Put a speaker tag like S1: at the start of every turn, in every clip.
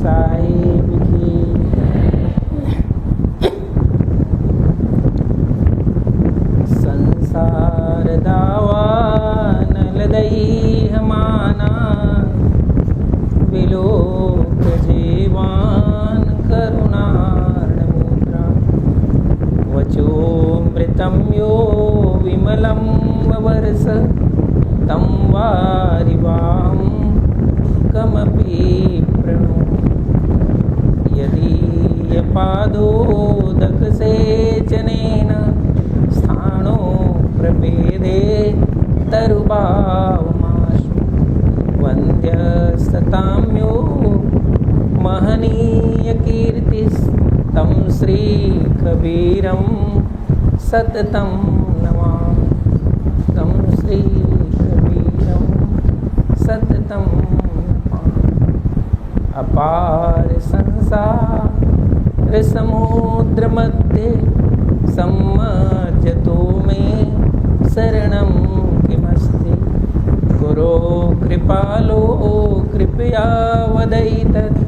S1: साहिब की। संसार दावा नल दई हमाना, विलोक जीवान करुणार्ण मुद्रा। वचोमृतं यो विमलं ववर्ष, तं वारिवां कमपि प्रणो। यदीयपादोदक सेचनेन, स्थाणो प्रपेदे तरुभावमाशु। वन्द्यस्ततां यो महनीयकीर्तिस्, तं श्रीकबीरं सततं नमामि। तं श्रीकबीरं सततं नमामि। अपार संसार समुद्र मध्ये, सम्मज्जतो मे शरणं किमस्ति। गुरो कृपालो कृपया वदैतत्,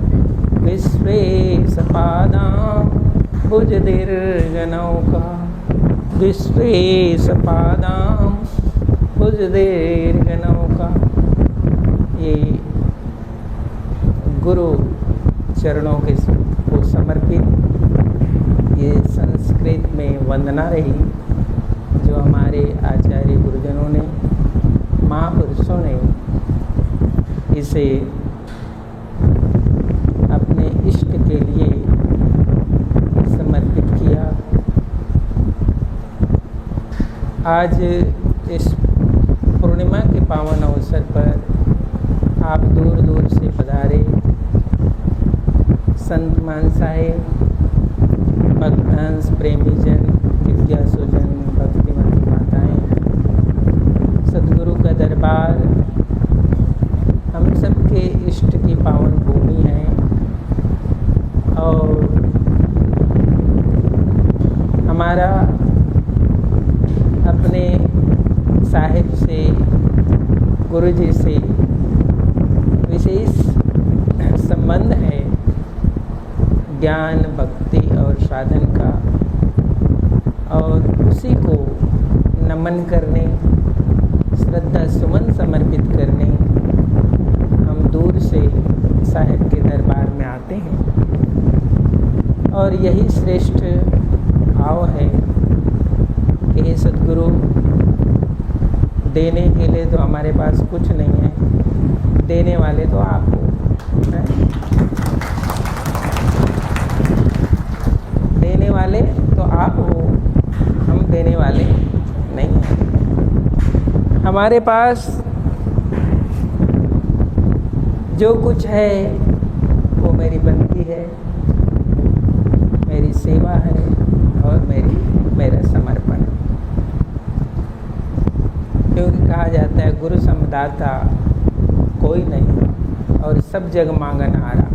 S1: विश्वेशपादां भुजदीर्घनौका। विश्वेशपादां भुजदीर्घनौका। ये गुरु चरणों के को समर्पित ये संस्कृत में वंदना रही, जो हमारे आचार्य गुरुजनों ने, महापुरुषों ने इसे अपने इष्ट के लिए समर्पित किया। आज इस पूर्णिमा के पावन अवसर पर आप दूर दूर से पधारे संत महानुभाव, भक्तहंस, प्रेमीजन, जिज्ञासुजन, भक्तिमती माताएं, सद्गुरु का दरबार हम सबके इष्ट की पावन भूमि है। और हमारा अपने साहिब से, गुरु जी से विशेष संबंध है, ज्ञान, भक्ति और साधन का। और उसी को नमन करने, श्रद्धा सुमन समर्पित करने हम दूर से साहिब के दरबार में आते हैं। और यही श्रेष्ठ भाव है कि हे सद्गुरु, देने के लिए तो हमारे पास कुछ नहीं है, देने वाले तो आप हो। देने वाले तो आप हो, हम देने वाले नहीं हैं। हमारे पास जो कुछ है वो मेरी बंदगी है, मेरी सेवा है और मेरा समर्पण। क्योंकि कहा जाता है गुरु समदाता कोई नहीं, और सब जग मांगन हारा।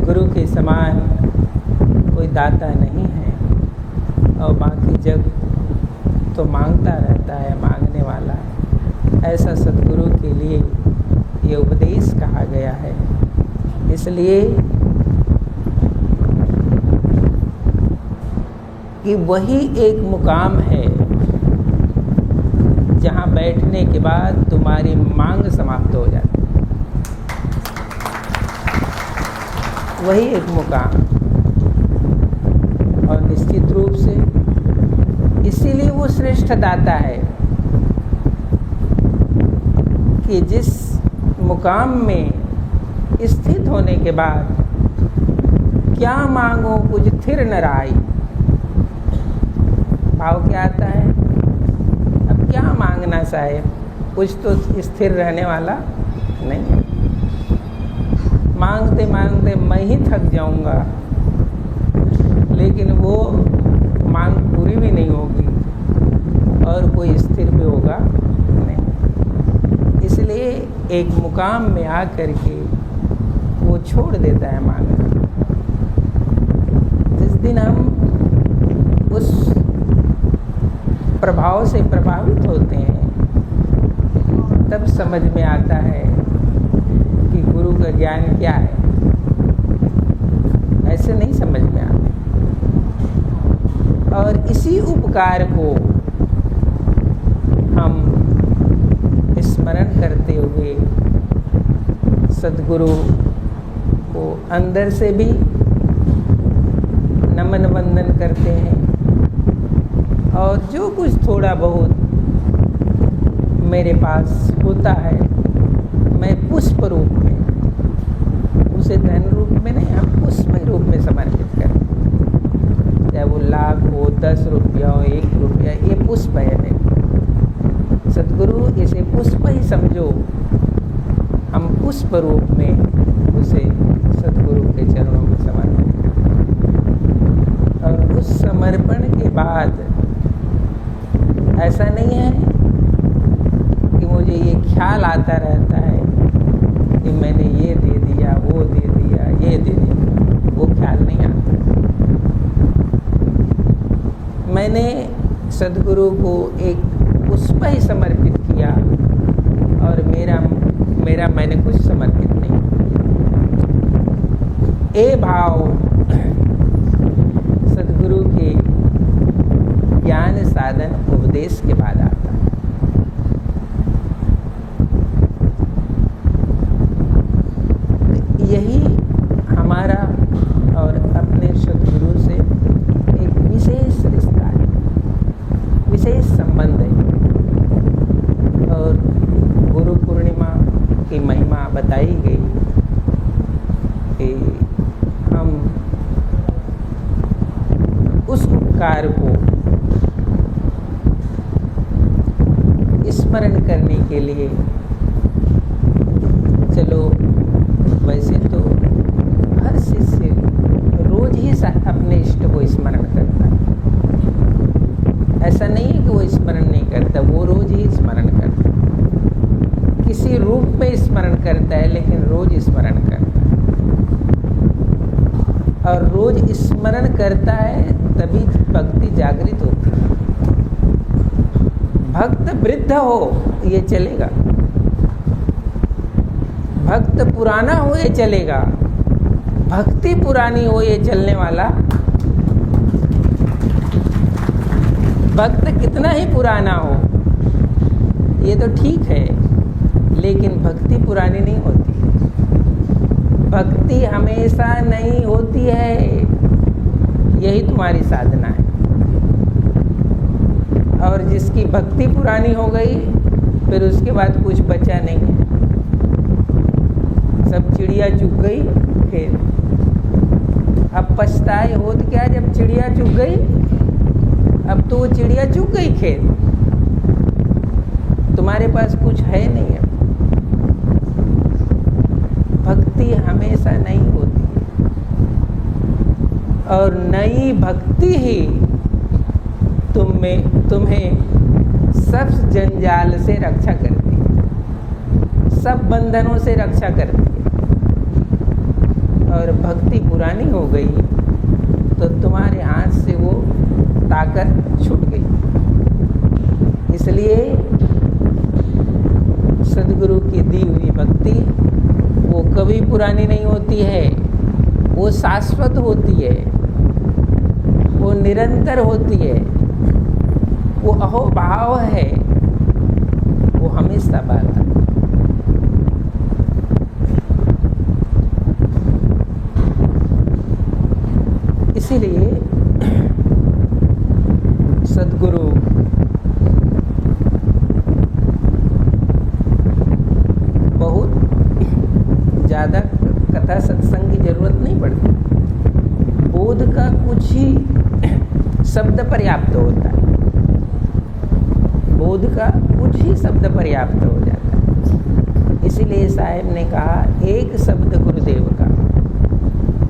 S1: गुरु के समान कोई दाता नहीं है, और बाकी जग तो मांगता रहता है, मांगने वाला है। ऐसा सद्गुरु के लिए ये उपदेश कहा गया है। इसलिए कि वही एक मुकाम है जहाँ बैठने के बाद तुम्हारी मांग समाप्त हो जाती है। वही एक मुकाम। और निश्चित रूप से इसीलिए वो श्रेष्ठ दाता है कि जिस मुकाम में स्थित होने के बाद क्या मांगो कुछ थिर न राई। भाव क्या आता है, अब क्या मांगना साहेब, कुछ तो स्थिर रहने वाला नहीं है। मांगते मांगते मैं ही थक जाऊंगा, लेकिन वो मांग पूरी भी नहीं होगी और कोई स्थिर भी होगा नहीं। इसलिए एक मुकाम में आकर के वो छोड़ देता है मांगना। जिस दिन हम उस प्रभाव से प्रभावित होते हैं, तब समझ में आता है कि गुरु का ज्ञान क्या है। उपकार को हम स्मरण करते हुए सद्गुरु को अंदर से भी नमन वंदन करते हैं, और जो कुछ थोड़ा बहुत मेरे पास होता है मैं पुष्प रूप में, उसे धन रूप में नहीं, हम पुष्प रूप में समर्पित करें। चाहे वो लाख हो, 10 रुपया हो, 1 रुपया, ये पुष्प है मेरे। सद्गुरु इसे पुष्प ही समझो, हम पुष्प रूप में उसे सद्गुरु के चरणों में समर्पित करें। और उस समर्पण के बाद ऐसा नहीं है कि मुझे ये ख्याल आता रहता है कि मैंने ये दे दिया, वो दे दिया, ये दे दिया, वो ख्याल नहीं आता। मैंने सद्गुरु को एक पुष्प ही समर्पित किया, और मेरा मैंने कुछ समर्पित नहीं। ये भाव सद्गुरु के ज्ञान साधन उपदेश के बाद आता है। यही हमारा और अपने सद्गुरु से एक विशेष रिश्ता है, विशेष संबंध है। और गुरु पूर्णिमा की महिमा बताई गई कि हम उस उपकार को स्मरण करने के लिए, चलो वैसे तो हर शिष्य रोज ही अपने इष्ट को स्मरण करता है, ऐसा नहीं है कि वो स्मरण नहीं करता, वो रोज ही स्मरण करता है। किसी रूप में स्मरण करता है, लेकिन रोज स्मरण करता है। और रोज स्मरण करता है तभी भक्ति जागृत होती है। भक्त वृद्ध हो ये चलेगा, भक्त पुराना हो ये चलेगा, भक्ति पुरानी हो ये चलने वाला। भक्त कितना ही पुराना हो ये तो ठीक है, लेकिन भक्ति पुरानी नहीं होती। भक्ति हमेशा नहीं होती है, यही तुम्हारी साधना है। और जिसकी भक्ति पुरानी हो गई फिर उसके बाद कुछ बचा नहीं है, सब चिड़िया चुग गई फिर। अब पछताए होत क्या, जब चिड़िया चुग गई, अब तो वो चिड़िया चुग गई खेत, तुम्हारे पास कुछ है नहीं है। भक्ति हमेशा नहीं होती है, और नई भक्ति ही तुम्हें सब जंजाल से रक्षा करती है, सब बंधनों से रक्षा करती है। और भक्ति पुरानी हो गई तो तुम्हारे हाथ से वो ताकत छूट गई। इसलिए सद्गुरु की दी हुई भक्ति वो कभी पुरानी नहीं होती है, वो शाश्वत होती है, वो निरंतर होती है, वो अहोभाव है, वो हमेशा बहता है। इसीलिए सद्गुरु बहुत ज़्यादा कथा सत्संग की जरूरत नहीं पड़ती, बोध का कुछ ही शब्द पर्याप्त होता है, बोध का कुछ ही शब्द पर्याप्त हो जाता है। इसीलिए साहब ने कहा, एक शब्द गुरुदेव का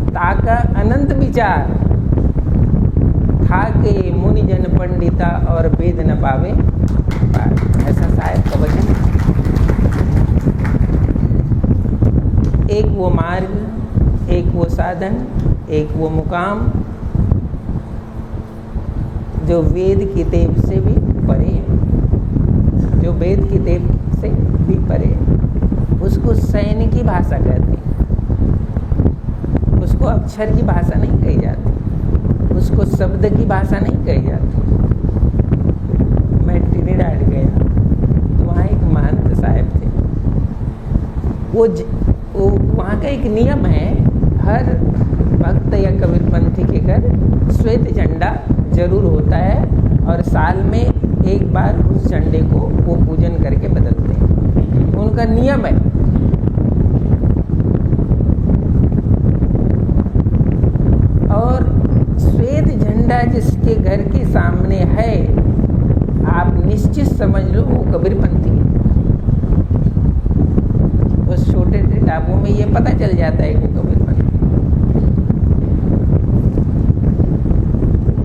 S1: ताका अनंत विचार, था के मुनि जन पंडिता और वेद न पावे पार। ऐसा साहब का वचन। एक वो मार्ग, एक वो साधन, एक वो मुकाम जो वेद की तेज से भी परे है, जो वेद की तेज से भी परे है। उसको सैनिक की भाषा कहते हैं, उसको अक्षर की भाषा नहीं कही जाती, उसको शब्द की भाषा नहीं कही जाती, साहब थे। वो वहाँ का एक नियम है, हर भक्त या कबीरपंथी के घर श्वेत झंडा जरूर होता है और साल में एक बार उस झंडे को वो पूजन करके बदलते हैं, उनका नियम है। और श्वेत झंडा जिसके घर के सामने है, आप निश्चित समझ लो वो कबीरपंथी है। उस छोटे से टापू में ये पता चल जाता है कि कबीरपंथी।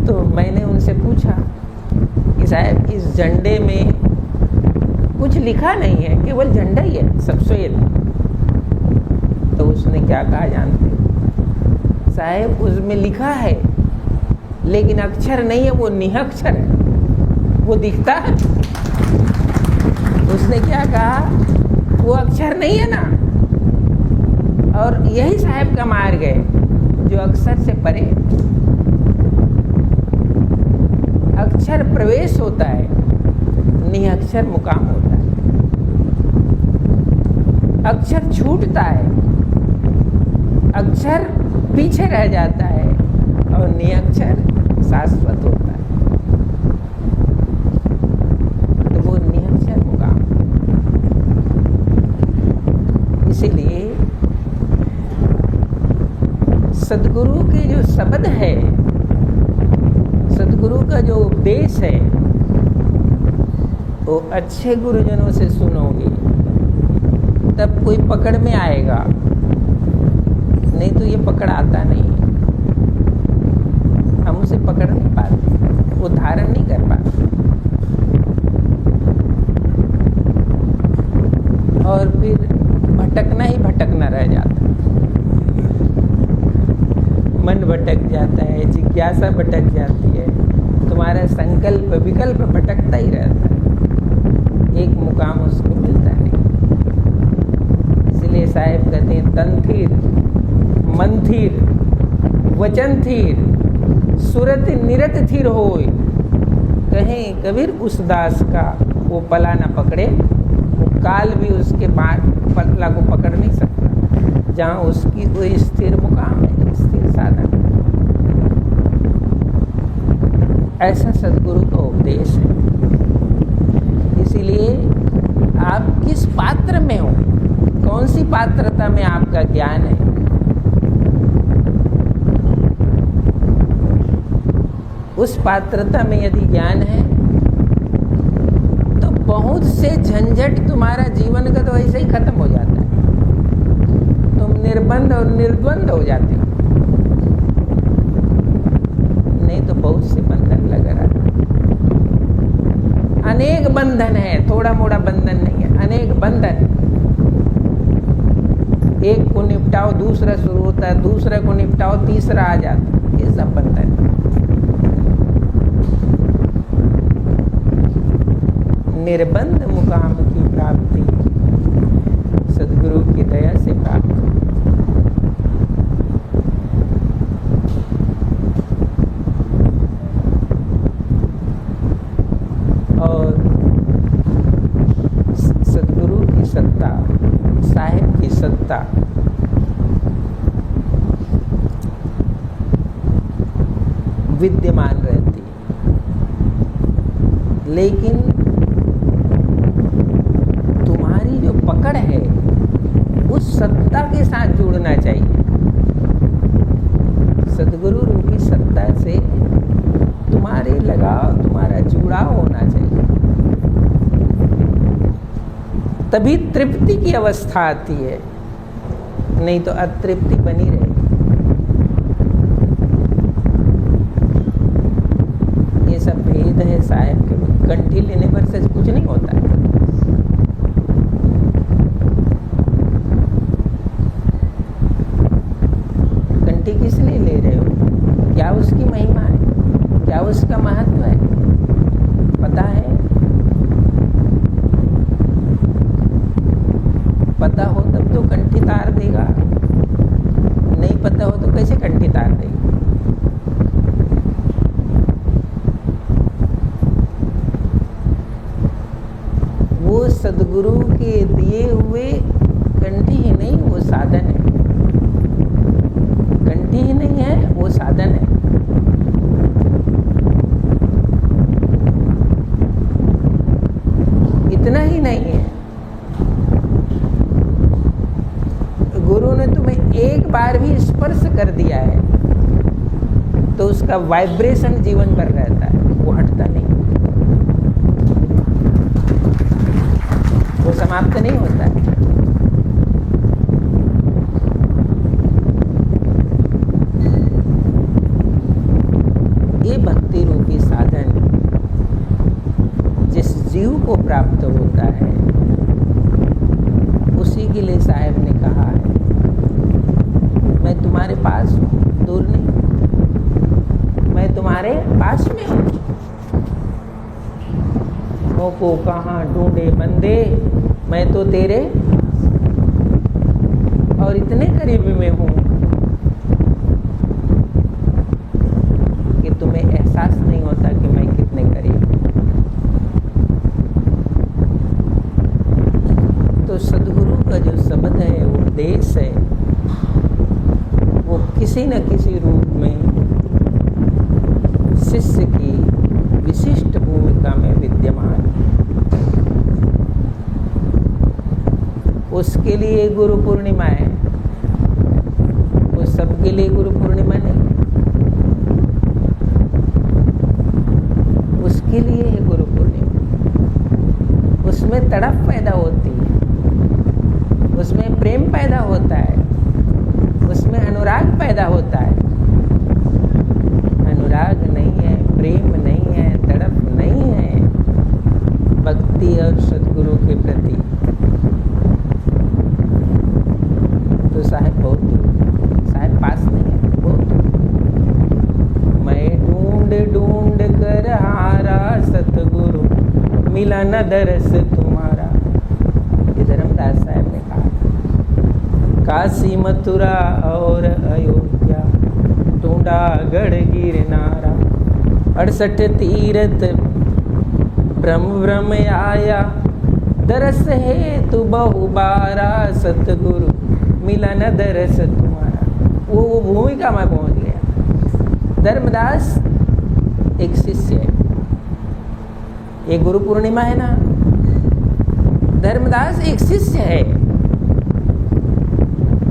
S1: तो मैंने उनसे पूछा कि साहब इस झंडे में कुछ लिखा नहीं है, केवल झंडा ही है, सब श्वेत। तो उसने क्या कहा जानते हो साहब, उसमें लिखा है लेकिन अक्षर नहीं है, वो निहक्षर है, वो दिखता है। उसने क्या कहा, वो अक्षर नहीं है ना। और यही साहब का मार्ग है जो अक्षर से परे। अक्षर प्रवेश होता है, निहक्षर मुकाम होता है। अक्षर छूटता है, अक्षर पीछे रह जाता है और निहक्षर शाश्वत होता है। तो वो निहक्षर मुकाम। इसीलिए सद्गुरु के जो शब्द है, सद्गुरु का जो उपदेश है, वो अच्छे गुरुजनों से सुनोगे तब कोई पकड़ में आएगा, नहीं तो ये पकड़ आता नहीं है। हम उसे पकड़ नहीं पाते, वो धारण नहीं कर पाते। और फिर भटकना ही भटकना रह जाता है। मन भटक जाता है, जिज्ञासा भटक जाती है, तुम्हारा संकल्प विकल्प भटकता ही रहता है, एक मुकाम उसको मिलता नहीं। इसलिए साहिब कहते हैं तंथीर मंथीर वचन थीर सुरत निरत थीर होय। कहें कबीर उस दास का वो पला न पकड़े, वो काल भी उसके पला को पकड़ नहीं सकता, जहाँ उसकी वो स्थिर मुकाम है, स्थिर साधन। ऐसा सद्गुरु का उपदेश है। इसीलिए आप किस पात्र में हो, कौन सी पात्रता में आपका ज्ञान है, उस पात्रता में यदि ज्ञान है तो बहुत से झंझट तुम्हारा जीवन का तो ऐसे ही खत्म हो जाता है। तुम निर्बंध और निर्द्वंद हो जाते हो, नहीं तो बहुत से बंधन लगा रहते। अनेक बंधन है, थोड़ा मोड़ा बंधन नहीं है, अनेक बंधन। एक को निपटाओ दूसरा शुरू होता है, दूसरे को निपटाओ तीसरा आ जाता है, ये सब बंधन। निर्बंध मुकाम की प्राप्ति सद्गुरु की दया से प्राप्त हो। और सद्गुरु की सत्ता, साहिब की सत्ता विद्यमान रहती है, लेकिन तुम्हारी जो पकड़ है उस सत्ता के साथ जुड़ना चाहिए। सद्गुरु रूपी सत्ता से तुम्हारे लगाव, तुम्हारा जुड़ाव होना चाहिए, तभी तृप्ति की अवस्था आती है, नहीं तो अतृप्ति बनी रहेगी। ये सब भेद है साहिब के। कंठी लेने पर से कुछ नहीं होता है। कंठी किस लिए ले रहे हो? क्या उसकी महिमा है? क्या उसका महत्व है? पता है? पता हो तब तो कंठी तार देगा, नहीं पता हो तो कैसे कंठी तार देगा? वो सद्गुरु गुरु के दिए हुए कंठी ही नहीं, वो साधन है। कंठी ही नहीं है, वो साधन है। इतना ही नहीं है, गुरु ने तुम्हें एक बार भी स्पर्श कर दिया है तो उसका वाइब्रेशन जीवन भर रहता है, वो हटता नहीं, वो समाप्त नहीं होता है। ये भक्ति रूपी साधन जिस जीव को प्राप्त होता है, उसी के लिए साहब ने कहा है, मैं तुम्हारे पास हूँ, दूर नहीं, मैं तुम्हारे पास में हूँ। को कहाँ ढूंढे बंदे, मैं तो तेरे और इतने करीब में हूँ कि तुम्हें एहसास नहीं होता कि मैं कितने करीब हूँ। तो सद्गुरु का जो शब्द है, उपदेश है, वो किसी न किसी रूप में शिष्य की विशिष्ट भूमिका में विद्यमान है। उसके लिए गुरु पूर्णिमा है, उस सबके लिए गुरु पूर्णिमा नहीं, उसके लिए है गुरु पूर्णिमा। उसमें तड़प पैदा होती है, उसमें प्रेम पैदा होता है, उसमें अनुराग पैदा होता है। अनुराग नहीं है, प्रेम नहीं है, तड़प नहीं है भक्ति और सद्गुरु के प्रति, तो साहब बहुत दूर, साहब पास नहीं है, बहुत दूर। मैं ढूंढ ढूंढ कर हारा सतगुरु, मिला न दरस तुम्हारा। ये धर्मदास साहब ने कहा। काशी मथुरा और अयोध्या, ढूंढा गढ़ गिरनारा, 68 तीरथ ब्रह्म ब्रह्म आया, दरस है तू बहु बारा सतगुरु, मिला न दरस तुम्हारा। वो भूमिका में पहुंच गया। धर्मदास एक शिष्य है, ये गुरु पूर्णिमा है ना, धर्मदास एक शिष्य है।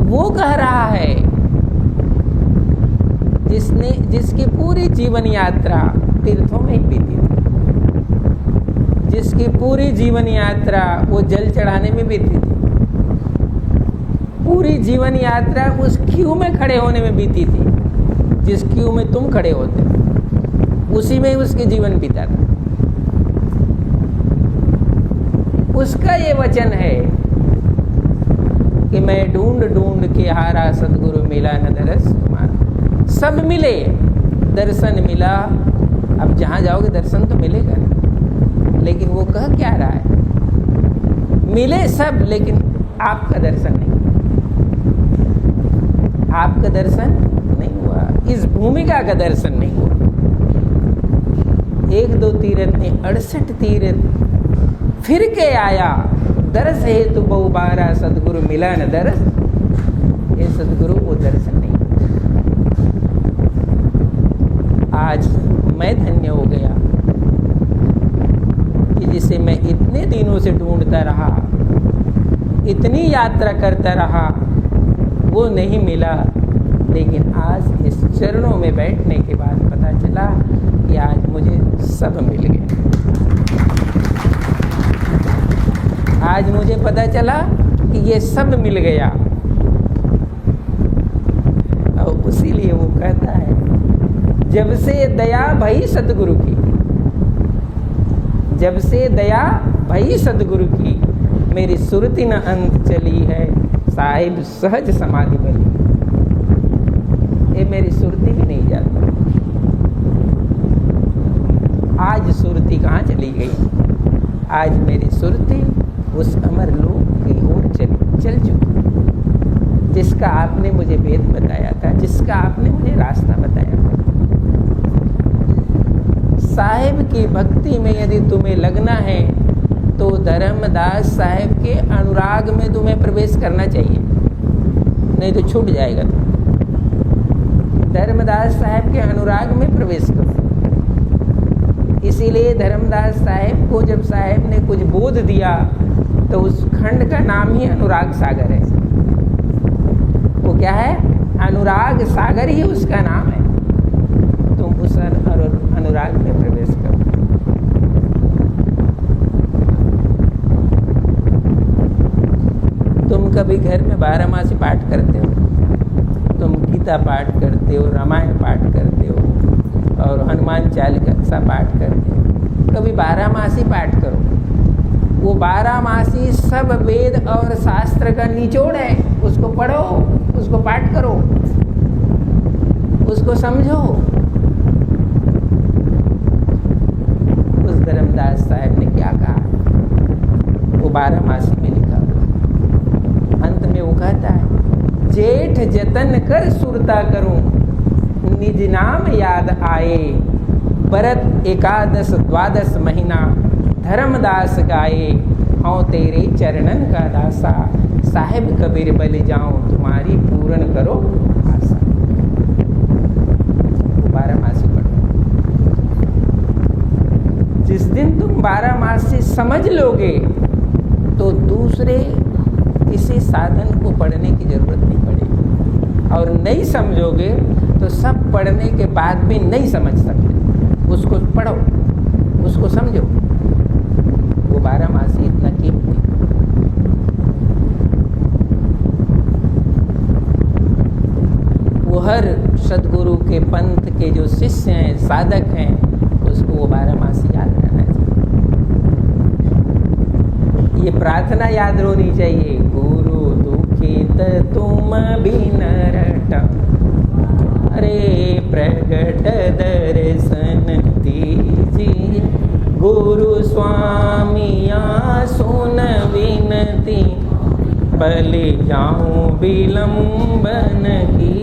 S1: वो कह रहा है जिसकी पूरी जीवन यात्रा तीर्थों में ही बीती थी, जिसकी पूरी जीवन यात्रा वो जल चढ़ाने में बीती थी, पूरी जीवन यात्रा उस क्यू में खड़े होने में बीती थी, जिस क्यू में तुम खड़े होते, उसी में उसके जीवन बीता था। उसका ये वचन है कि मैं ढूंढ ढूंढ के हारा सतगुरु, मिला न दरस तुम्हारा। सब मिले, दर्शन मिला। अब जहाँ जाओगे दर्शन तो मिलेगा, लेकिन वो कह क्या रहा है, मिले सब लेकिन आपका दर्शन नहीं, आपका दर्शन नहीं हुआ, इस भूमिका का दर्शन नहीं हुआ। 1-2 तीरथ ने 68 तीरथ फिर के आया, दरस है तो बहु बारा सदगुरु, मिला न दरस। ये सदगुरु वो दर्शन नहीं। आज मैं धन्य हो गया कि जिसे मैं इतने दिनों से ढूंढता रहा, इतनी यात्रा करता रहा, वो नहीं मिला। लेकिन आज इस चरणों में बैठने के बाद पता चला कि आज मुझे सब मिल गया। आज मुझे पता चला कि ये सब मिल गया। और इसीलिए वो कहता है, जब से दया भई सतगुरु की, जब से दया भई सतगुरु की, मेरी सुरति न अंत चली है, साहिब सहज समाधि बली। ये मेरी सुरति भी नहीं जाती। आज सुरति कहाँ चली गई? आज मेरी सुरति उस अमर लोक की ओर चल चुकी, जिसका आपने मुझे वेद बताया था, जिसका आपने मुझे रास्ता बताया था। साहिब की भक्ति में यदि तुम्हें लगना है तो धर्मदास साहब के अनुराग में तुम्हें प्रवेश करना चाहिए, नहीं तो छूट जाएगा। धर्मदास साहब के अनुराग में प्रवेश करो। इसीलिए धर्मदास साहब को जब साहब ने कुछ बोध दिया तो उस खंड का नाम ही अनुराग सागर है। वो क्या है? अनुराग सागर ही उसका नाम है। तुम उस अनुराग में प्रवेश करो। तुम कभी घर में 12 मासी पाठ करते हो? तुम गीता पाठ करते हो, रामायण पाठ करते हो और हनुमान चालीसा पाठ करते हो। कभी 12 मासी पाठ करो। वो 12 मासी सब वेद और शास्त्र का निचोड़ है। उसको पढ़ो, उसको पाठ करो, उसको समझो। उस धर्मदास साहब ने क्या कहा? वो 12 मासी में लिखा हुआ। अंत में वो कहता है, जेठ जतन कर सुरता करूं, निज नाम याद आए। बरत एकादश द्वादश महीना, धर्मदास गाए। हूँ तेरे चरणन का दासा, साहिब कबीर बल जाऊं, तुम्हारी पूर्ण करो आशा। 12 मासी पढ़ो। जिस दिन तुम 12 मासी समझ लोगे तो दूसरे किसी साधन को पढ़ने की जरूरत नहीं पड़ेगी। और नहीं समझोगे तो सब पढ़ने के बाद भी नहीं समझ सकते। उसको पढ़ो, उसको समझो। वो 12 मासी इतना कीमती। वो हर सदगुरु के पंथ के जो शिष्य हैं, साधक हैं, उसको वो 12 मासी याद रहना चाहिए। ये प्रार्थना याद होनी चाहिए। गुरु दुखित तुम बिन रट, अरे प्रगट दर्शन दीजिए। गुरु स्वामिया सुन विनती, बलि जाऊं विलंबन की।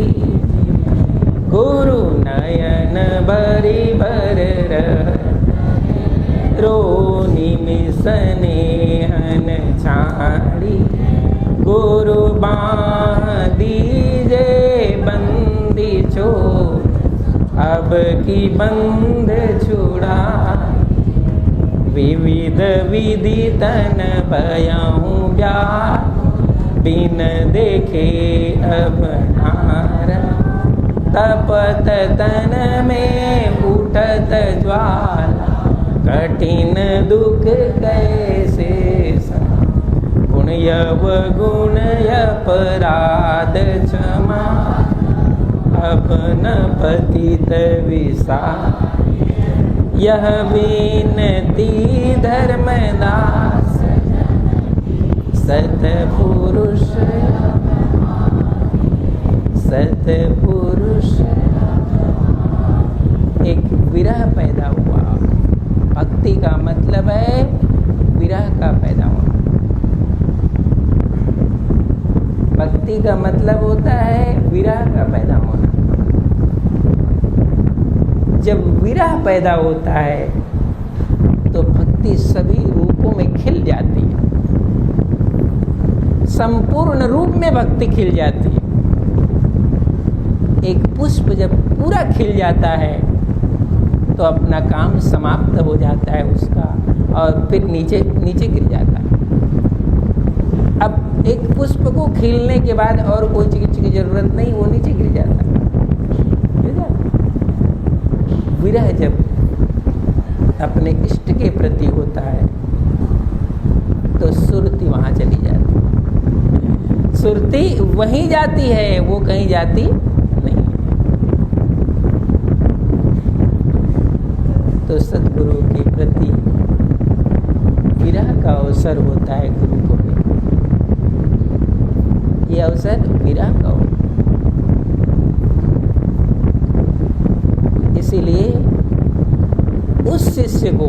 S1: गुरु नयन बरी बर रोनी मिसनेहन छाड़ी। गुरु बाह दीजे बंदी छो, अब की बंद छुड़ा। विविध विधि तन भयाऊं ब्याह, बिन देखे अब नारा। तपत तन में उठत ज्वाला, कठिन दुख कैसे गुण यव गुण अपराध क्षमा। अब न पतित विसा, यह विनती धर्मदास। सतपुरुष सतपुरुष। एक विरह पैदा हुआ। भक्ति का मतलब है विरह का पैदा होना। भक्ति का मतलब होता है विरह का पैदा होना। जब विरह पैदा होता है तो भक्ति सभी रूपों में खिल जाती है। संपूर्ण रूप में भक्ति खिल जाती है। एक पुष्प जब पूरा खिल जाता है तो अपना काम समाप्त हो जाता है उसका, और फिर नीचे गिर जाता है। अब एक पुष्प को खिलने के बाद और कोई चीज की जरूरत नहीं, वो नीचे गिर जाता है। विरह जब अपने इष्ट के प्रति होता है तो सुरती वहां चली जाती है। सुरती वहीं जाती है, वो कहीं जाती नहीं। तो सद्गुरु के प्रति विरह का अवसर होता है। गुरु को ये अवसर विरह का हो। इसीलिए उस शिष्य को,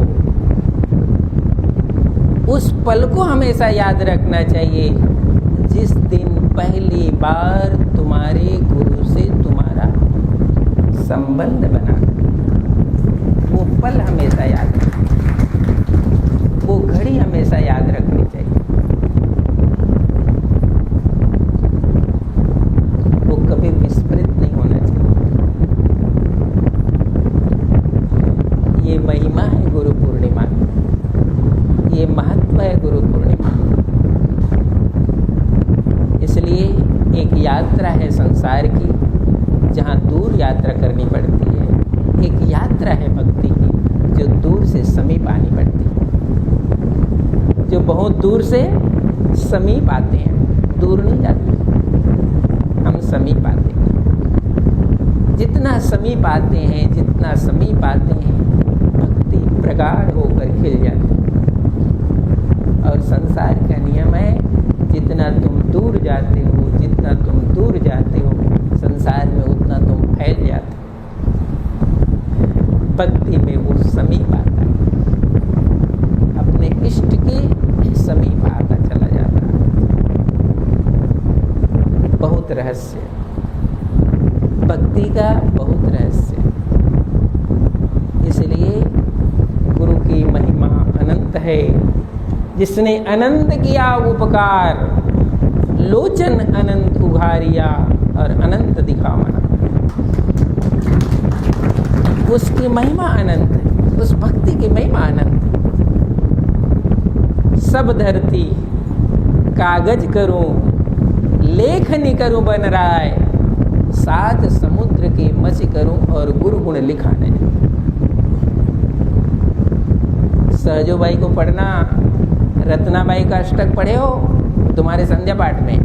S1: उस पल को हमेशा याद रखना चाहिए जिस दिन पहली बार तुम्हारे गुरु से तुम्हारा संबंध बना। वो पल हमेशा याद रखना, वो घड़ी हमें हमेशा याद रखनी चाहिए। वो कभी विस्मृत नहीं होना चाहिए। ये महिमा है गुरु पूर्णिमा, ये महत्व है गुरु पूर्णिमा। इसलिए एक यात्रा है संसार की, जहाँ दूर यात्रा करनी पड़ती है। एक यात्रा है भक्ति की, जो दूर से समीप आनी पड़ती है। जो बहुत दूर से समीप आते हैं, दूर नहीं जाते, हम समीप आते हैं। जितना समीप आते हैं, जितना समीप आते हैं, भक्ति प्रगाढ़ होकर खिल जाती है। और संसार का नियम है, जितना तुम दूर जाते हो, जितना तुम दूर जाते हो संसार में, उतना तुम फैल जाते हो। भक्ति में वो समीप आता है, अपने इष्ट के समीप आता चला जाता है। बहुत रहस्य, भक्ति का बहुत रहस्य। इसलिए गुरु की महिमा अनंत है। जिसने अनंत किया उपकार, लोचन अनंत उघारिया और अनंत दिखावना। उसकी महिमा अनंत है, उस भक्ति की महिमा अनंत है। सब धरती कागज करूं, लेखनी करूं बन राय, 7 समुद्र की मछी करूं और गुरु गुण लिखाने। सहजोबाई को पढ़ना, रत्नाबाई का अष्टक पढ़े हो तुम्हारे संध्या पाठ में?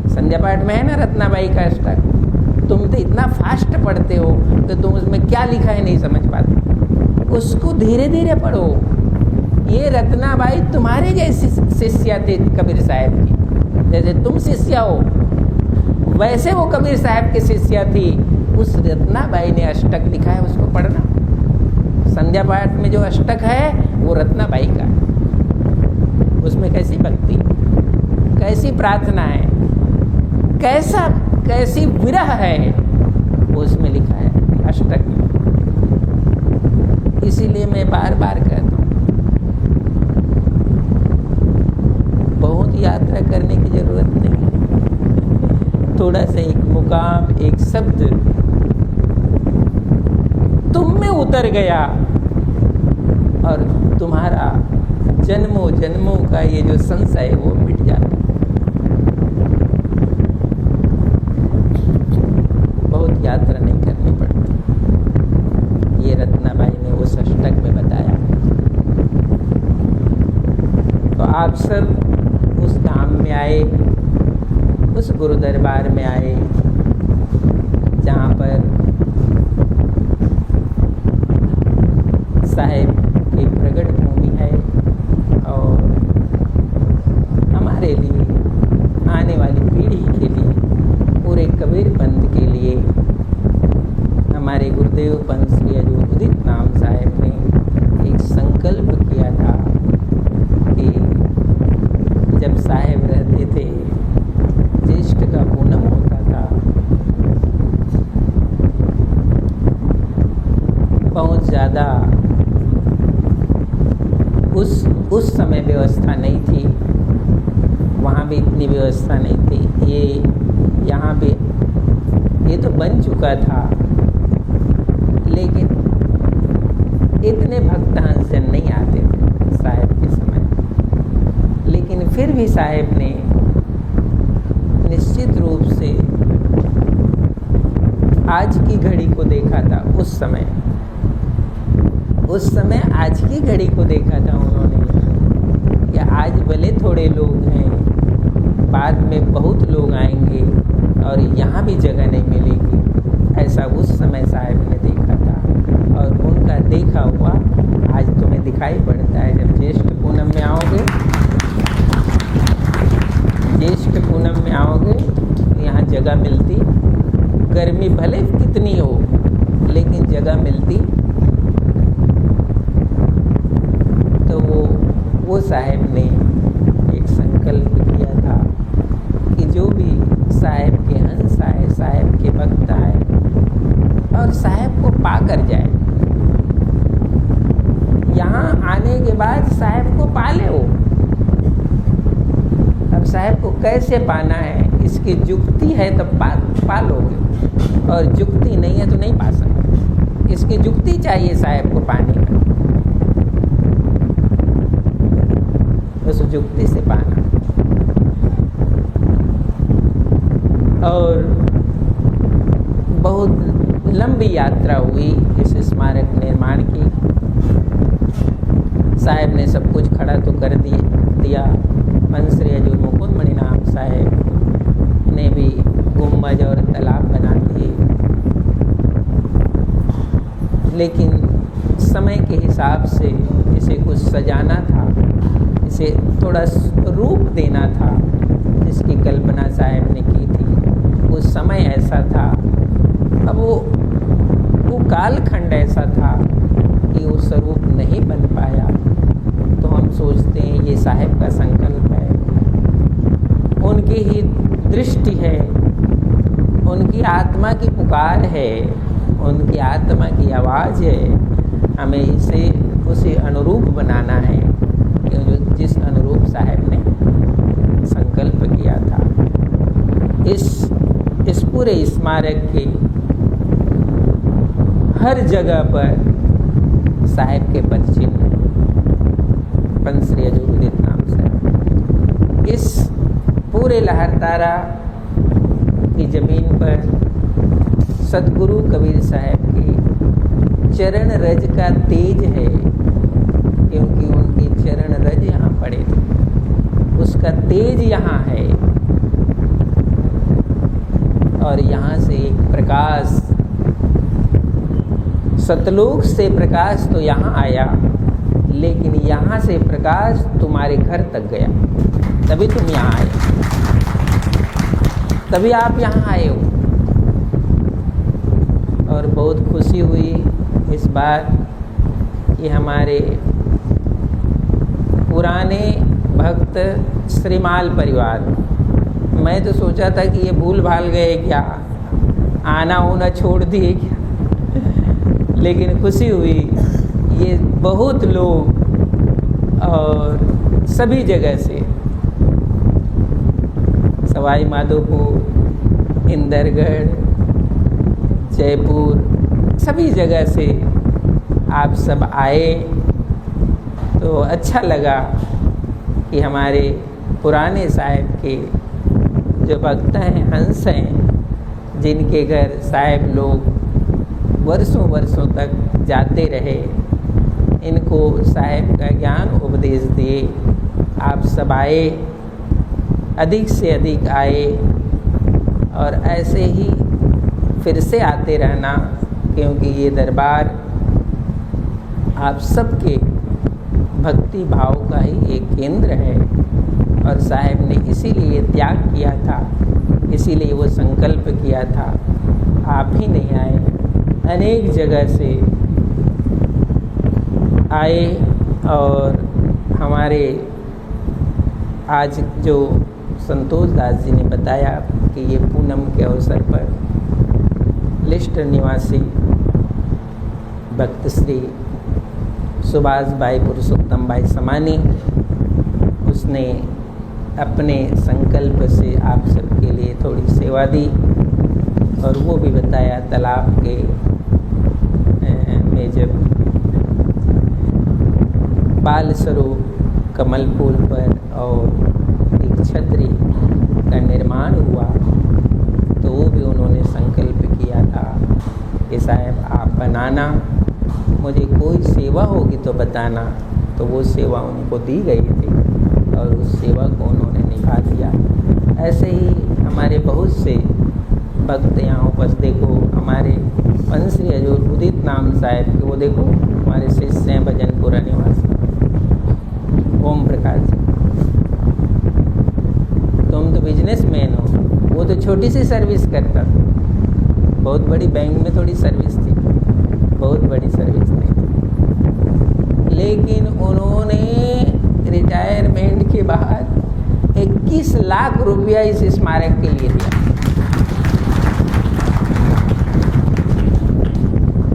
S1: संध्या पाठ में है ना रत्नाबाई का अष्टक। तुम तो इतना फास्ट पढ़ते हो कि तुम उसमें क्या लिखा है नहीं समझ पाते। उसको धीरे धीरे पढ़ो। ये रत्नाबाई तुम्हारे जैसी शिष्या थे कबीर साहब की। जैसे तुम शिष्या हो, वैसे वो कबीर साहब की शिष्या थी। उस रत्नाबाई ने अष्टक लिखा है, उसको पढ़ना। संध्या पाठ में जो अष्टक है वो रत्नाबाई का है। उसमें कैसी भक्ति, कैसी प्रार्थना है, कैसी विरह है, वो उसमें लिखा है अष्टक में। इसीलिए मैं बार बार कहता हूँ, बहुत यात्रा करने की जरूरत नहीं। थोड़ा सा एक मुकाम, एक शब्द तुम में उतर गया और तुम्हारा जन्मों जन्मों का ये जो संशय है वो मिट जाता। बहुत यात्रा नहीं करनी पड़ती। ये रत्नाबाई ने उस अष्टक में बताया। तो आप सब उस धाम में आए, उस गुरु दरबार में आए, जहाँ पर साहेब की प्रगट भूमि है और हमारे लिए, आने वाली पीढ़ी के लिए, पूरे कबीर पंथ के लिए, हमारे गुरुदेव पंथ श्री उदित नाम साहेब ने एक संकल्प किया था कि जब साहेब रहते थे, ज्येष्ठ का पूनम होता था, बहुत ज़्यादा उस समय व्यवस्था नहीं थी, वहाँ भी इतनी व्यवस्था नहीं थी। ये यहाँ पे ये तो बन चुका था, लेकिन इतने भक्तजन नहीं आते थे साहेब के समय। लेकिन फिर भी साहेब ने निश्चित रूप से आज की घड़ी को देखा था। उस समय आज की घड़ी को देखा था उन्होंने कि आज भले थोड़े लोग हैं, बाद में बहुत लोग आएंगे और यहाँ भी जगह नहीं मिलेगी। ऐसा उस समय साहब ने देखा था और उनका देखा हुआ आज तुम्हें दिखाई पड़ता है। जब ज्येष्ठ पूनम में आओगे, ज्येष्ठ पूनम में आओगे तो यहाँ जगह मिलती, गर्मी भले कितनी हो लेकिन जगह मिलती। तो वो साहेब ने एक संकल्प किया था कि जो भी साहेब के हंस आए, साहेब के भक्त आए और साहेब को पा कर जाए, यहाँ आने के बाद साहब को पाले हो। अब साहब को कैसे पाना है, इसकी जुक्ति है तो पालोगे, और जुक्ति नहीं है तो नहीं पा सकते। इसकी जुक्ति चाहिए साहब को पाने का, उस जुक्ति से पाना। और बहुत लंबी यात्रा हुई इस स्मारक निर्माण की। साहब ने सब कुछ खड़ा तो कर दिया। पंच श्री हजूर मुकुंद मणिनाम साहब ने भी गुंबज और तालाब बना दिए, लेकिन समय के हिसाब से इसे कुछ सजाना था, इसे थोड़ा रूप देना था, जिसकी कल्पना साहब ने की थी। वो समय ऐसा था, अब वो कालखंड ऐसा था कि वो स्वरूप नहीं बन पाया। तो हम सोचते हैं ये साहब का संकल्प है, उनकी ही दृष्टि है, उनकी आत्मा की पुकार है, उनकी आत्मा की आवाज़ है। हमें इसे उसी अनुरूप बनाना है जो जिस अनुरूप साहब ने संकल्प किया था। इस पूरे स्मारक के हर जगह पर साहब के पदचिन्ह, पंच श्री हजूर उदित नाम साहब। इस पूरे लहरतारा की ज़मीन पर सतगुरु कबीर साहब के चरण रज का तेज है, क्योंकि उनके चरण रज यहाँ पड़े थे, उसका तेज यहाँ है। और यहाँ से एक प्रकाश, सतलोक से प्रकाश तो यहाँ आया, लेकिन यहाँ से प्रकाश तुम्हारे घर तक गया, तभी तुम यहाँ आए, तभी आप यहाँ आए हो। और बहुत खुशी हुई इस बात कि हमारे पुराने भक्त श्रीमाल परिवार, मैं तो सोचा था कि ये भूल भाल गए क्या, आना होना छोड़ दिए क्या, लेकिन खुशी हुई ये बहुत लोग और सभी जगह से, सवाई माधोपुर, इंदरगढ़, जयपुर, सभी जगह से आप सब आए। तो अच्छा लगा कि हमारे पुराने साहब के जो भक्त हैं, हंस हैं, जिनके घर साहब लोग वर्षों वर्षों तक जाते रहे, इनको साहब का ज्ञान उपदेश दिए। आप सब आए, अधिक से अधिक आए, और ऐसे ही फिर से आते रहना, क्योंकि ये दरबार आप सबके भक्ति भाव का ही एक केंद्र है। और साहब ने इसीलिए त्याग किया था, इसीलिए वो संकल्प किया था। आप ही नहीं आए, अनेक जगह से आए। और हमारे आज जो संतोष दास जी ने बताया कि ये पूनम के अवसर पर लिस्टर निवासी भक्त श्री सुभाष भाई पुरुषोत्तम भाई समानी, उसने अपने संकल्प से आप सबके लिए थोड़ी सेवा दी। और वो भी बताया तालाब के में जब बाल स्वरूप कमल फूल पर और एक छतरी का निर्माण हुआ, तो वो भी उन्होंने संकल्प किया था कि साहब आप बनाना, मुझे कोई सेवा होगी तो बताना। तो वो सेवा उनको दी गई थी और उस सेवा को उन्होंने निभा दिया। ऐसे ही हमारे बहुत से भक्त यहाँ उपस्थित, देखो हमारे पंच श्री हजूर उदित नाम साहब के, वो देखो हमारे शिष्य हैं भजनपुरा निवासी ओम प्रकाश जी। तुम तो बिजनेसमैन हो, वो तो छोटी सी सर्विस करता था, बहुत बड़ी बैंक में थोड़ी सर्विस थी, बहुत बड़ी सर्विस थी। लेकिन उन्होंने रिटायरमेंट के बाद 21 लाख रुपया इस स्मारक के लिए दिया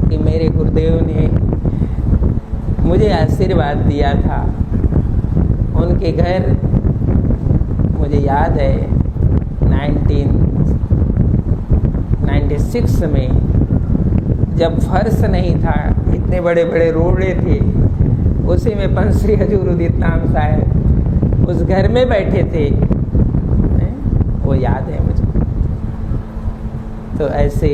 S1: कि मेरे गुरुदेव ने मुझे आशीर्वाद दिया था। उनके घर मुझे याद है 1996 में जब फर्श नहीं था, इतने बड़े बड़े रोड़े थे, उसी में पंश्री हजूर उदित नाम साहब उस घर में बैठे थे, वो याद है मुझे। तो ऐसे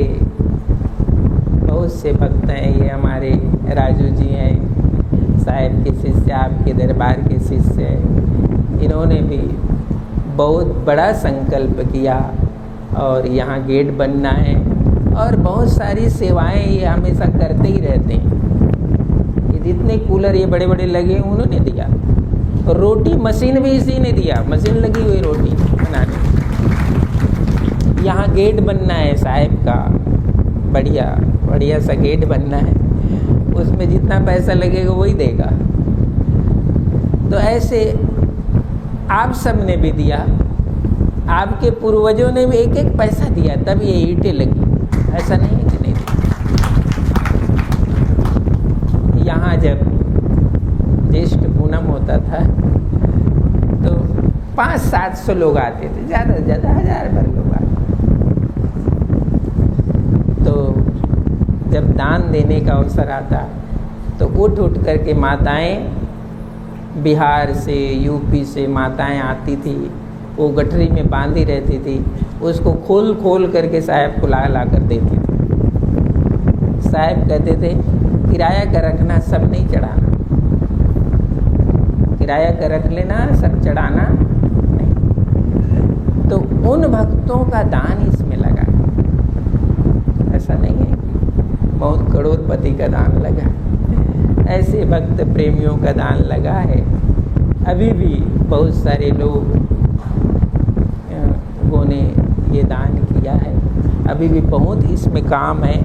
S1: बहुत से भक्त हैं। ये हमारे राजू जी हैं, साहब के शिष्य, आपके दरबार के शिष्य हैं। इन्होंने भी बहुत बड़ा संकल्प किया और यहाँ गेट बनना है और बहुत सारी सेवाएं ये हमेशा करते ही रहते हैं। ये जितने कूलर ये बड़े बड़े लगे उन्होंने दिया, और रोटी मशीन भी इसी ने दिया, मशीन लगी हुई रोटी बनाने। यहाँ गेट बनना है साहब का, बढ़िया बढ़िया सा गेट बनना है, उसमें जितना पैसा लगेगा वही देगा। तो ऐसे आप सब ने भी दिया, आपके पूर्वजों ने भी एक एक पैसा दिया, तब ये ईंटें लगी, ऐसा नहीं है कि नहीं दी। यहाँ जब ज्येष्ठ पूनम होता था तो 500-700 लोग आते थे, ज़्यादा से ज़्यादा 1000 भर लोग आते। तो जब दान देने का अवसर आता तो उठ करके माताएं, बिहार से यूपी से माताएं आती थी, वो गठरी में बांधी रहती थी, उसको खोल करके साहब को ला कर देती थी। साहब कहते थे किराया का रखना, सब नहीं चढ़ाना, किराया का रख लेना, सब चढ़ाना नहीं। तो उन भक्तों का दान इसमें लगा, ऐसा नहीं है बहुत करोड़पति का दान लगा, ऐसे भक्त प्रेमियों का दान लगा है। अभी भी बहुत सारे लोगों ने ये दान किया है, अभी भी बहुत इसमें काम है,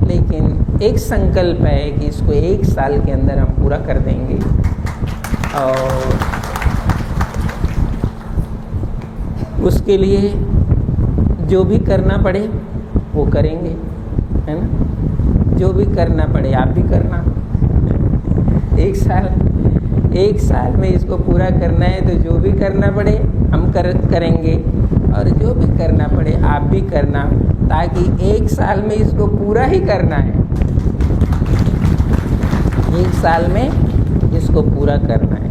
S1: लेकिन एक संकल्प है कि इसको 1 साल के अंदर हम पूरा कर देंगे। और उसके लिए जो भी करना पड़े वो करेंगे, है ना। जो भी करना पड़े आप भी करना। 1 साल में इसको पूरा करना है, तो जो भी करना पड़े हम करेंगे, और जो भी करना पड़े आप भी करना, ताकि 1 साल में इसको पूरा ही करना है। 1 साल में इसको पूरा करना है।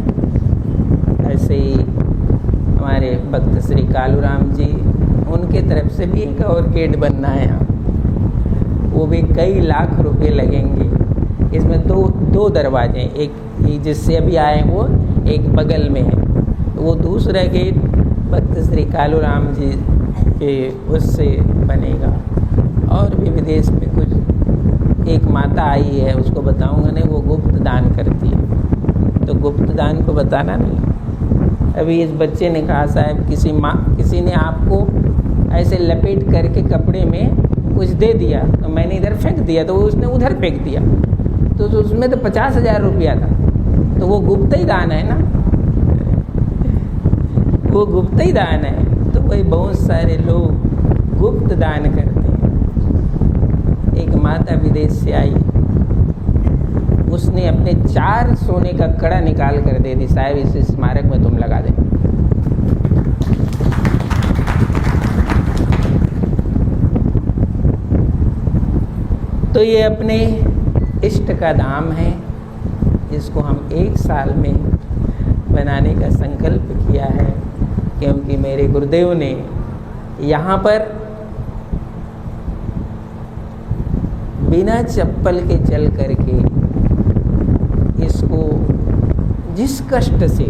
S1: ऐसे ही हमारे भक्त श्री कालूराम जी, उनके तरफ से भी एक और गेट बनना है यहाँ, वो भी कई लाख रुपए लगेंगे। इसमें दो दरवाजे, एक जिससे अभी आए वो एक बगल में है, तो वो दूसरा गेट भक्त श्री कालूराम जी के उससे बनेगा। और भी विदेश में कुछ एक माता आई है, उसको बताऊंगा नहीं, वो गुप्त दान करती है, तो गुप्त दान को बताना नहीं। अभी इस बच्चे ने कहा साहब किसी ने आपको ऐसे लपेट करके कपड़े में कुछ दे दिया, तो मैंने इधर फेंक दिया, तो उसने उधर फेंक दिया, तो उसमें तो 50,000 रुपया था, तो वो गुप्त ही दान है ना, वो गुप्त ही दान है। तो वही बहुत सारे लोग गुप्त दान करते हैं। एक माता विदेश से आई, उसने अपने 4 सोने का कड़ा निकाल कर दे दी, साहब इस स्मारक में तुम लगा दे। तो ये अपने इष्ट का धाम है, जिसको हम 1 साल में बनाने का संकल्प किया है, क्योंकि मेरे गुरुदेव ने यहाँ पर बिना चप्पल के चल करके इसको जिस कष्ट से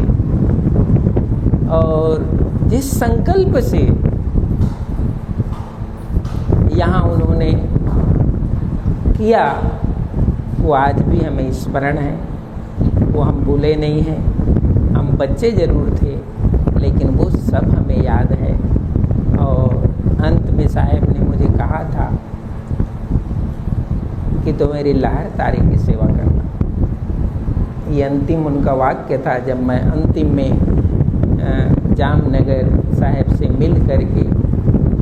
S1: और जिस संकल्प से यहाँ उन्होंने किया, वो आज भी हमें स्मरण है, वो हम भूले नहीं हैं। हम बच्चे ज़रूर थे, लेकिन वो सब हमें याद है। और अंत में साहब ने मुझे कहा था कि तो मेरी लहर तारी की सेवा करना। ये अंतिम उनका वाक्य था, जब मैं अंतिम में जामनगर साहब से मिल करके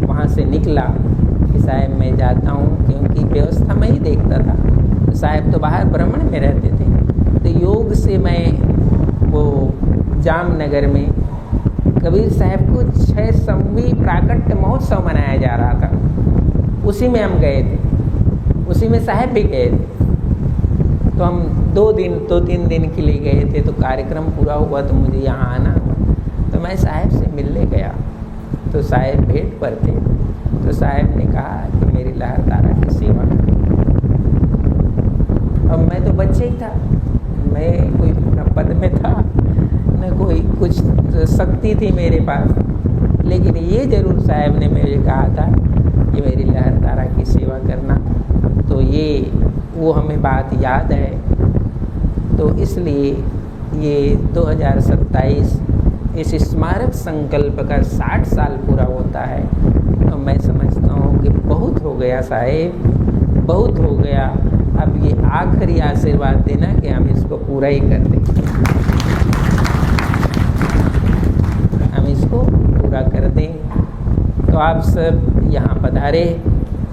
S1: वहाँ से निकला कि साहब मैं जाता हूँ, क्योंकि व्यवस्था मैं ही देखता था। तो साहब तो बाहर भ्रमण में रहते थे, तो योग से मैं वो जामनगर में कबीर साहब को 600वीं प्राकट्य महोत्सव मनाया जा रहा था, उसी में हम गए थे, उसी में साहब भी गए थे। तो हम 2-3 दिन के लिए गए थे। तो कार्यक्रम पूरा हुआ तो मुझे यहाँ आना हुआ, तो मैं साहब से मिलने गया। तो साहब भेंट पर थे। तो साहब ने कहा कि मेरी लहरदारा की सेवा करो। अब मैं तो बच्चे ही था, मैं कोई न पद में था न कोई कुछ शक्ति थी मेरे पास, लेकिन ये जरूर साहब ने मुझे कहा था कि मेरी लहरदारा की सेवा करना। तो ये वो हमें बात याद है। तो इसलिए ये 2027 इस स्मारक संकल्प का 60 साल पूरा होता है। तो मैं समझता हूँ कि बहुत हो गया साहेब, बहुत हो गया। अब ये आखिरी आशीर्वाद देना कि हम इसको पूरा ही कर दें, हम इसको पूरा कर दें। तो आप सब यहाँ पधारे,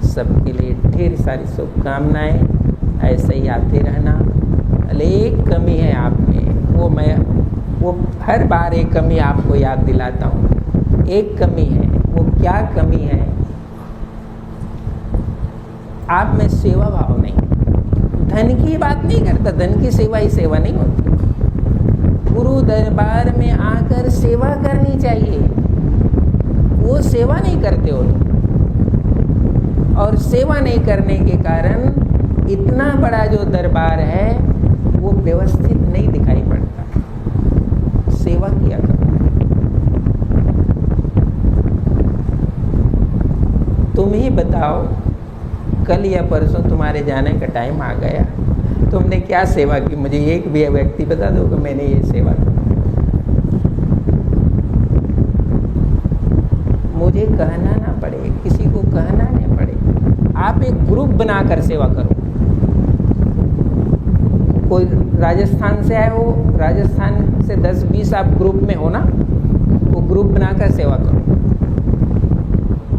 S1: सबके लिए ढेर सारी शुभकामनाएं। ऐसे ही आते रहना। एक कमी है आप में, वो हर बार एक कमी आपको याद दिलाता हूँ। एक कमी है, वो क्या कमी है? आप में सेवा भाव नहीं। धन की बात नहीं करता, धन की सेवा ही सेवा नहीं होती। गुरु दरबार में आकर सेवा करनी चाहिए, वो सेवा नहीं करते हो। और सेवा नहीं करने के कारण इतना बड़ा जो दरबार है वो व्यवस्थित नहीं दिखाई पड़ता। सेवा किया करो। तुम ही बताओ, कल या परसों तुम्हारे जाने का टाइम आ गया, तुमने क्या सेवा की? मुझे एक भी व्यक्ति बता दो कि मैंने ये सेवा की। मुझे कहना ना पड़े, किसी को कहना नहीं पड़े। आप एक ग्रुप बनाकर सेवा करो। कोई राजस्थान से आए हो, राजस्थान से 10-20 आप ग्रुप में हो ना, वो ग्रुप बनाकर सेवा करो।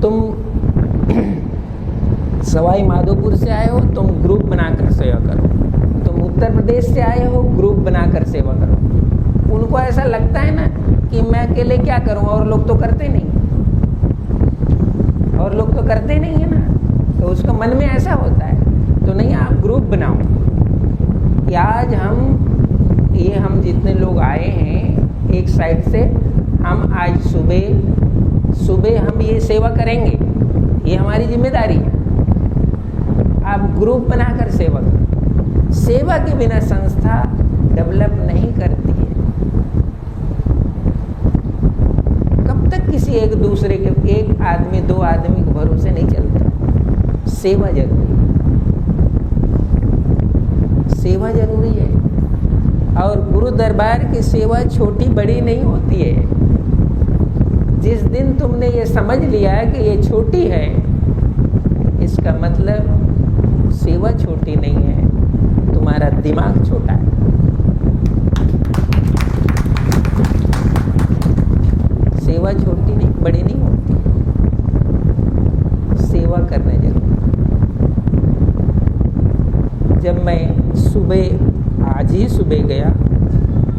S1: तुम सवाई माधोपुर से आए हो, तुम ग्रुप बनाकर सेवा करो। तुम उत्तर प्रदेश से आए हो, ग्रुप बनाकर सेवा करो। उनको ऐसा लगता है ना कि मैं अकेले क्या करूं, और लोग तो करते नहीं, और लोग तो करते नहीं है ना, तो उसका मन में ऐसा होता है। तो नहीं, आप ग्रुप बनाओ कि आज हम जितने लोग आए हैं एक साइड से, हम आज सुबह हम ये सेवा करेंगे, ये हमारी जिम्मेदारी है। आप ग्रुप बनाकर सेवा करो। सेवा के बिना संस्था डेवलप नहीं करती है। कब तक किसी एक दूसरे के, एक आदमी 2 आदमी के भरोसे नहीं चलता। सेवा जरूरी है, सेवा जरूरी है। और गुरु दरबार की सेवा छोटी बड़ी नहीं होती है। जिस दिन तुमने ये समझ लिया कि ये छोटी है, इसका मतलब सेवा छोटी नहीं है, तुम्हारा दिमाग छोटा है। सेवा छोटी नहीं, बड़ी नहीं होती। सेवा करना जरूरी। जब मैं आज ही सुबह गया,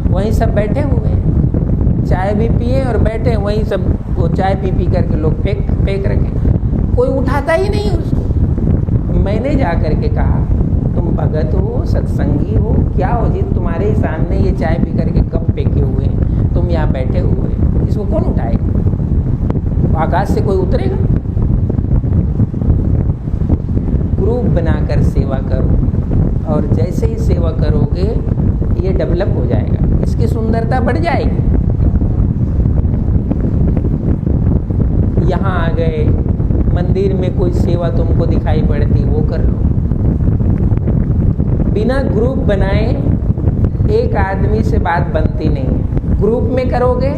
S1: वहीं सब बैठे हुए हैं, चाय भी पिए और बैठे वहीं सब, वो चाय पी करके लोग फेंक रखे, कोई उठाता ही नहीं उसको। मैंने जा कर के कहा, तुम भगत हो, सत्संगी हो, क्या हो जी, तुम्हारे ही सामने ये चाय पी करके कप फेंके हुए हैं, तुम यहाँ बैठे हुए हैं, इसको कौन उठाएगा? आकाश से कोई उतरेगा? ग्रुप बनाकर सेवा करो, और जैसे ही सेवा करोगे ये डेवलप हो जाएगा, इसकी सुंदरता बढ़ जाएगी। यहाँ आ गए, मंदिर में कोई सेवा तुमको दिखाई पड़ती, वो कर लो। बिना ग्रुप बनाए एक आदमी से बात बनती नहीं है। ग्रुप में करोगे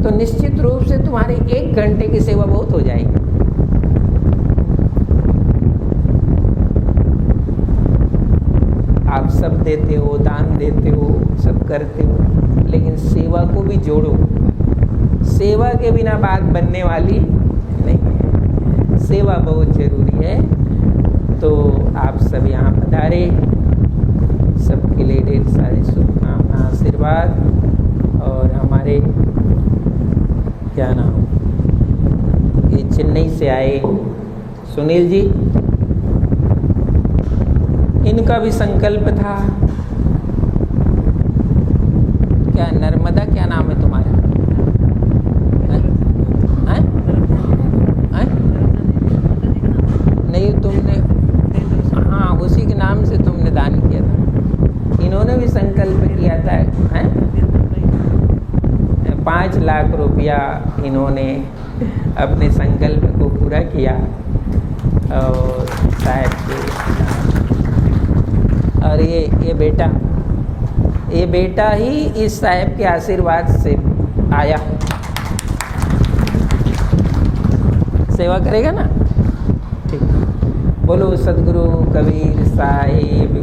S1: तो निश्चित रूप से तुम्हारी 1 घंटे की सेवा बहुत हो जाएगी। आप सब देते हो, दान देते हो, सब करते हो, लेकिन सेवा को भी जोड़ो। सेवा के बिना बात बनने वाली नहीं है, सेवा बहुत जरूरी है। तो आप सब यहाँ पधारे, सबके लिए ढेर सारी शुभकामना आशीर्वाद। और हमारे क्या नाम, ये चेन्नई से आए सुनील जी, इनका भी संकल्प था। क्या नर्मदा, क्या नाम है तुम्हारा? हैं? हैं? नहीं, तुमने, हाँ, उसी के नाम से तुमने दान किया था। इन्होंने भी संकल्प किया था, हैं? 5 लाख रुपया इन्होंने अपने संकल्प को पूरा किया। और साहब के, और ये बेटा ही इस साहब के आशीर्वाद से आया। सेवा करेगा ना, ठीक। बोलो सदगुरु कबीर साहिब